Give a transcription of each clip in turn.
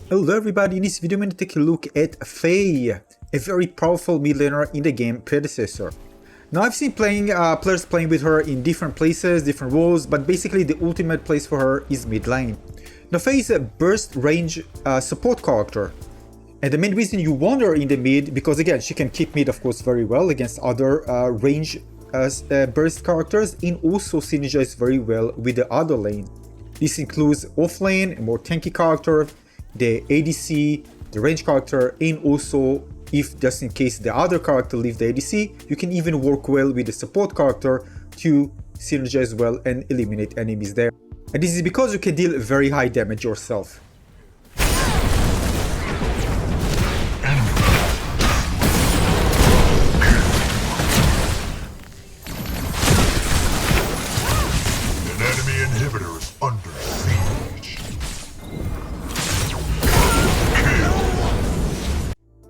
Hello everybody, in this video I'm going to take a look at FEY, a very powerful mid laner in the game Predecessor. Now I've seen players playing with her in different places, different roles, but basically the ultimate place for her is mid lane. Now FEY is a burst range support character, and the main reason you want her in the mid, because again she can keep mid of course very well against other range burst characters, and also synergize very well with the other lane. This includes offlane, a more tanky character, the ADC, the range character, and also if just in case the other character leaves the ADC, you can even work well with the support character to synergize well and eliminate enemies there. And this is because you can deal very high damage yourself. An enemy inhibitor is under siege.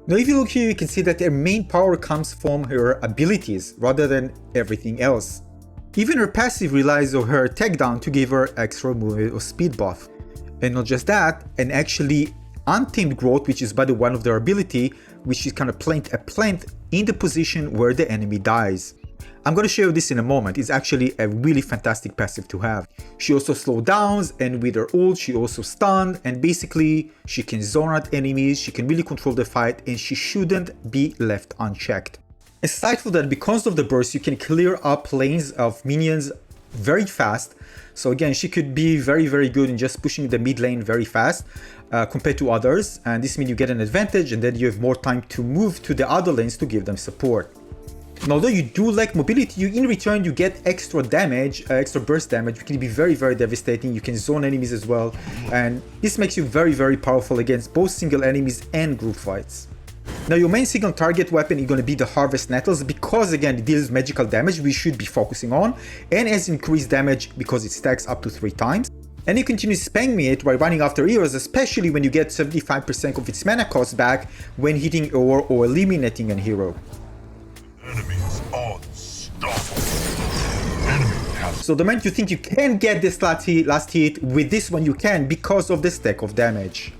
Now if you look here, you can see that her main power comes from her abilities rather than everything else. Even her passive relies on her takedown to give her extra movement or speed buff. And not just that, and actually untamed growth, which is by the one of their ability, which is kind of plant in the position where the enemy dies. I'm going to show you this in a moment. It's actually a really fantastic passive to have. She also slows down, and with her ult she also stunned, and basically she can zone out enemies, she can really control the fight, and she shouldn't be left unchecked. Aside from that, because of the burst, you can clear up lanes of minions very fast. So again, she could be very good in just pushing the mid lane very fast compared to others, and this means you get an advantage, and then you have more time to move to the other lanes to give them support. And although you do lack mobility, in return you get extra damage, extra burst damage, which can be very devastating. You can zone enemies as well, and this makes you very powerful against both single enemies and group fights. Now your main single target weapon is going to be the Harvest Nettles, because again it deals magical damage we should be focusing on, and has increased damage because it stacks up to 3 times. And you continue spamming it while running after heroes, especially when you get 75% of its mana cost back when hitting or eliminating a hero. Enemy is unstoppable. Enemy has So the moment you think you can get this last hit, with this one you can, because of the stack of damage.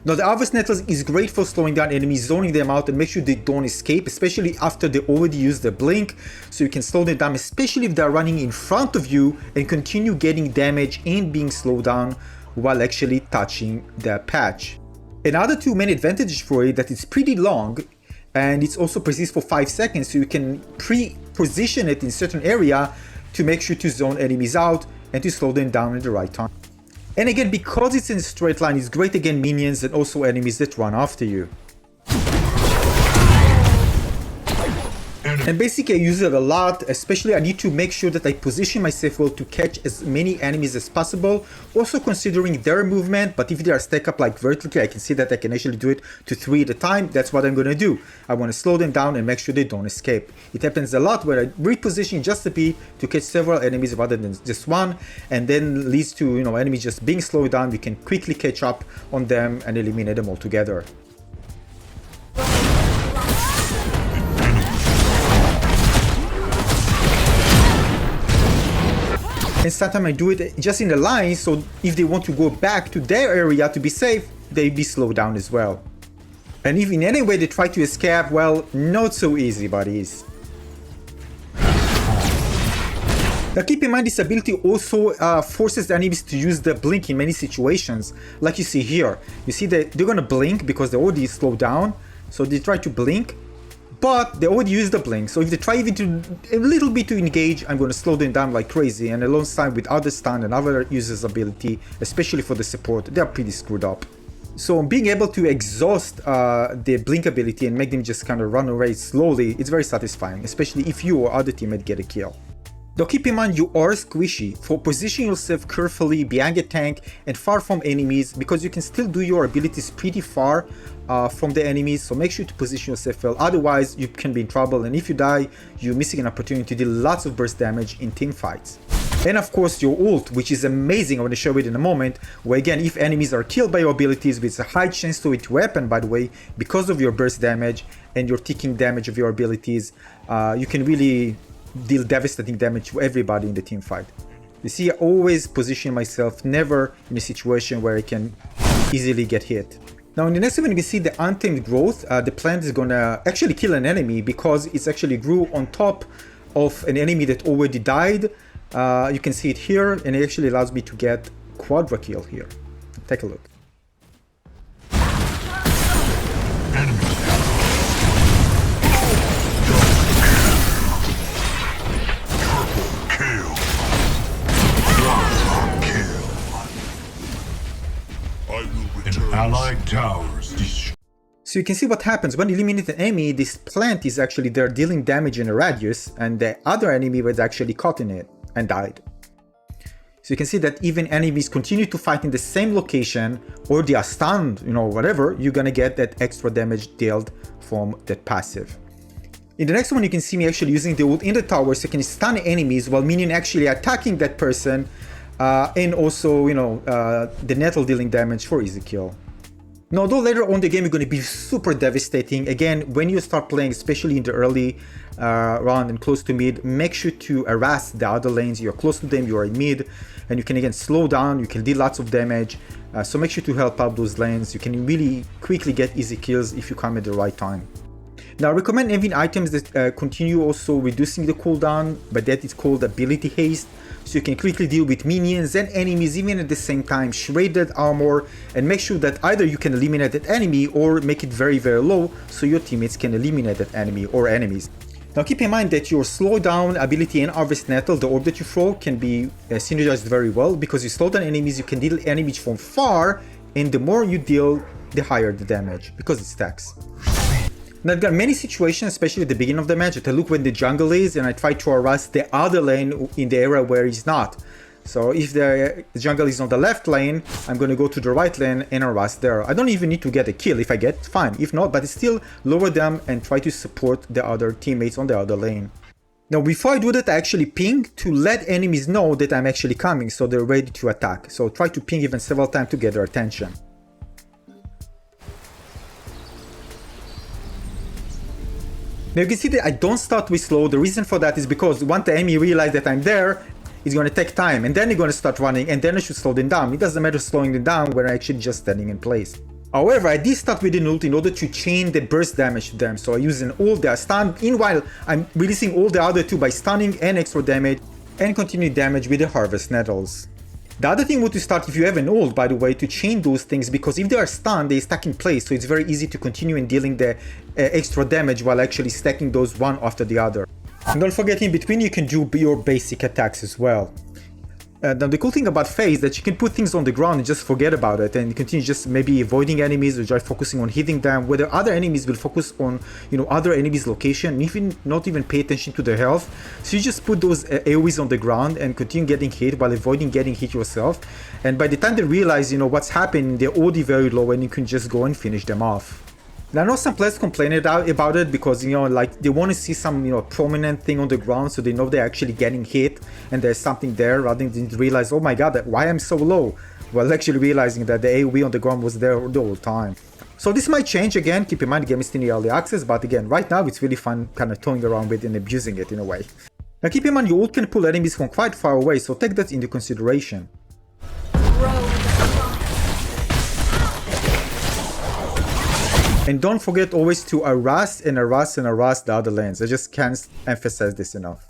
Now the Harvest Nettles is great for slowing down enemies, zoning them out, and make sure they don't escape, especially after they already used the blink, so you can slow them down, especially if they're running in front of you, and continue getting damage and being slowed down while actually touching the patch. Another 2 main advantages for it, that it's pretty long, and it's also persists for 5 seconds, so you can pre-position it in certain area to make sure to zone enemies out and to slow them down at the right time. And again, because it's in a straight line, it's great against minions and also enemies that run after you. And basically I use it a lot, especially I need to make sure that I position myself well to catch as many enemies as possible, also considering their movement. But if they are stacked up like vertically, I can see that I can actually do it to 3 at a time. That's what I'm going to do. I want to slow them down and make sure they don't escape. It happens a lot where I reposition just a bit to catch several enemies rather than just one, and then leads to, you know, enemies just being slowed down. We can quickly catch up on them and eliminate them altogether. And sometimes I do it just in the line, so if they want to go back to their area to be safe, they be slowed down as well. And if in any way they try to escape, well, not so easy, buddies. Now keep in mind, this ability also forces the enemies to use the blink in many situations, like you see here. You see that they're gonna blink because they're already slowed down, so they try to blink, but they already used the blink, so if they try even to a little bit to engage, I'm going to slow them down like crazy, and alongside with other stun and other users' ability, especially for the support, they are pretty screwed up. So being able to exhaust the blink ability and make them just kind of run away slowly, it's very satisfying, especially if you or other teammate get a kill. Though keep in mind, you are squishy, for positioning yourself carefully behind a tank and far from enemies, because you can still do your abilities pretty far from the enemies, so make sure to position yourself well, otherwise you can be in trouble, and if you die, you're missing an opportunity to deal lots of burst damage in team fights. And of course your ult, which is amazing. I'm going to show it in a moment, where again, if enemies are killed by your abilities, with a high chance to it weapon, by the way, because of your burst damage and your ticking damage of your abilities, you can really deal devastating damage to everybody in the team fight. You see, I always position myself never in a situation where I can easily get hit. Now in the next one you can see the untamed growth. The plant is gonna actually kill an enemy because it's actually grew on top of an enemy that already died. You can see it here, and it actually allows me to get quadra kill here. Take a look. Allied towers destroyed. So you can see what happens when you eliminate an enemy. This plant is actually there dealing damage in a radius, and the other enemy was actually caught in it and died. So you can see that even enemies continue to fight in the same location, or they are stunned, whatever, you're gonna get that extra damage dealt from that passive. In the next one you can see me actually using the ult in the tower, so you can stun enemies while minion actually attacking that person, and also the nettle dealing damage for easy kill. Now, although later on the game is going to be super devastating, again, when you start playing, especially in the early round and close to mid, make sure to harass the other lanes. You're close to them, you are in mid, and you can again slow down, you can deal lots of damage, so make sure to help out those lanes. You can really quickly get easy kills if you come at the right time. Now, I recommend having items that continue also reducing the cooldown, but that is called ability haste, so you can quickly deal with minions and enemies even at the same time, shredded armor, and make sure that either you can eliminate that enemy or make it very low so your teammates can eliminate that enemy or enemies. Now keep in mind that your slow down ability and harvest nettle, the orb that you throw, can be synergized very well, because you slow down enemies, you can deal damage from far, and the more you deal, the higher the damage, because it stacks. Now I've got many situations, especially at the beginning of the match, that I look when the jungle is and I try to harass the other lane in the area where he's not. So if the jungle is on the left lane, I'm going to go to the right lane and harass there. I don't even need to get a kill. If I get, fine. If not, but still lower them and try to support the other teammates on the other lane. Now before I do that, I actually ping to let enemies know that I'm actually coming, so they're ready to attack. So try to ping even several times to get their attention. Now you can see that I don't start with slow. The reason for that is because once the enemy realizes that I'm there, it's going to take time, and then they're going to start running, and then I should slow them down. It doesn't matter slowing them down when I'm actually just standing in place. However, I did start with an ult in order to chain the burst damage to them. So I use an ult, they are stunned, meanwhile I'm releasing all the other two by stunning and extra damage, and continue damage with the harvest nettles. The other thing would to start, if you have an ult, by the way, to chain those things, because if they are stunned, they stack in place, so it's very easy to continue in dealing the extra damage while actually stacking those one after the other. And don't forget, in between you can do your basic attacks as well. Now the cool thing about FEY is that you can put things on the ground and just forget about it and continue just maybe avoiding enemies or just focusing on hitting them, whether other enemies will focus on other enemies' location and even not even pay attention to their health. So you just put those AoEs on the ground and continue getting hit while avoiding getting hit yourself, and by the time they realize what's happening, they're already very low and you can just go and finish them off. Now, I know some players complain about it because, like they want to see some, prominent thing on the ground so they know they're actually getting hit and there's something there, rather than realize, oh my god, why I'm so low? Well, actually realizing that the AoE on the ground was there the whole time. So this might change again. Keep in mind, the game is still in early access, but again, right now it's really fun kind of toying around with and abusing it in a way. Now keep in mind, your ult can pull enemies from quite far away, so take that into consideration. And don't forget always to harass and harass and harass the other lanes. I just can't emphasize this enough.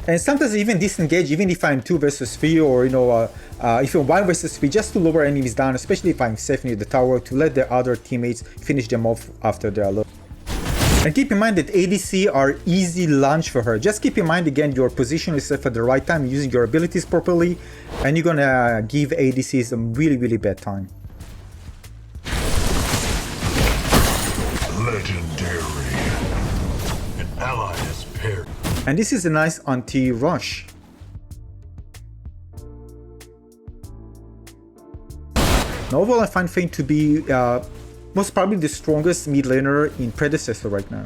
And sometimes I even disengage, even if I'm 2 versus 3, or if you're 1 versus 3, just to lower enemies down, especially if I'm safe near the tower, to let the other teammates finish them off after they're low. And keep in mind that ADC are easy lunch for her. Just keep in mind again, your position yourself at the right time, using your abilities properly, and you're gonna give ADCs a really bad time. Legendary. An ally is paired. And this is a nice anti-rush. Now overall, I find FEY to be most probably the strongest mid laner in Predecessor right now.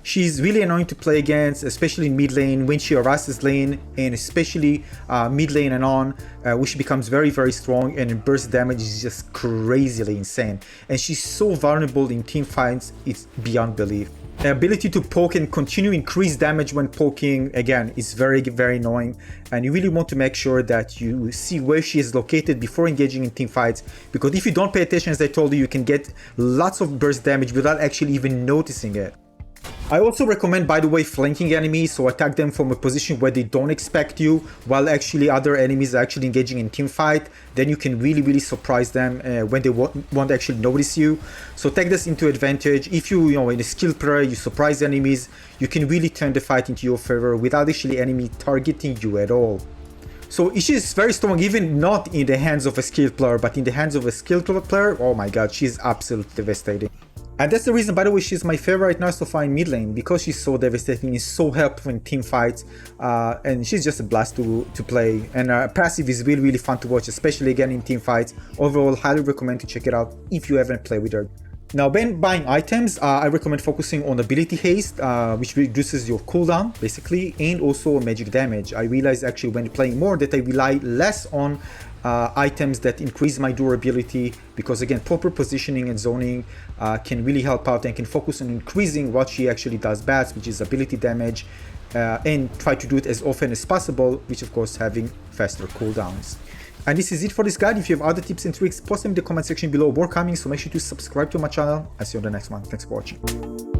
She's really annoying to play against, especially in mid lane when she harasses lane, and especially mid lane and on, where she becomes very, very strong, and her burst damage is just crazily insane. And she's so vulnerable in team fights, it's beyond belief. The ability to poke and continue increase damage when poking, again, is very, very annoying, and you really want to make sure that you see where she is located before engaging in team fights, because if you don't pay attention, as I told you, you can get lots of burst damage without actually even noticing it. I also recommend, by the way, flanking enemies, so attack them from a position where they don't expect you, while actually other enemies are actually engaging in team fight. Then you can really, really surprise them when they won't actually notice you. So take this into advantage. If you know, in a skilled player, you surprise enemies, you can really turn the fight into your favor without actually enemy targeting you at all. So she's very strong, even not in the hands of a skilled player, but in the hands of a skilled player, oh my god, she's absolutely devastating. And that's the reason, by the way, she's my favorite right now so far in mid lane, because she's so devastating and so helpful in team fights, and she's just a blast to play, and her passive is really, really fun to watch, especially again in team fights. Overall, highly recommend to check it out if you haven't played with her. Now, when buying items, I recommend focusing on ability haste, which reduces your cooldown basically, and also magic damage. I realized actually when playing more that I rely less on items that increase my durability, because again, proper positioning and zoning can really help out, and can focus on increasing what she actually does best, which is ability damage, and try to do it as often as possible, which of course having faster cooldowns. And this is it for this guide. If you have other tips and tricks, post them in the comment section below. More coming, so make sure to subscribe to my channel. I'll see you on the next one. Thanks for watching.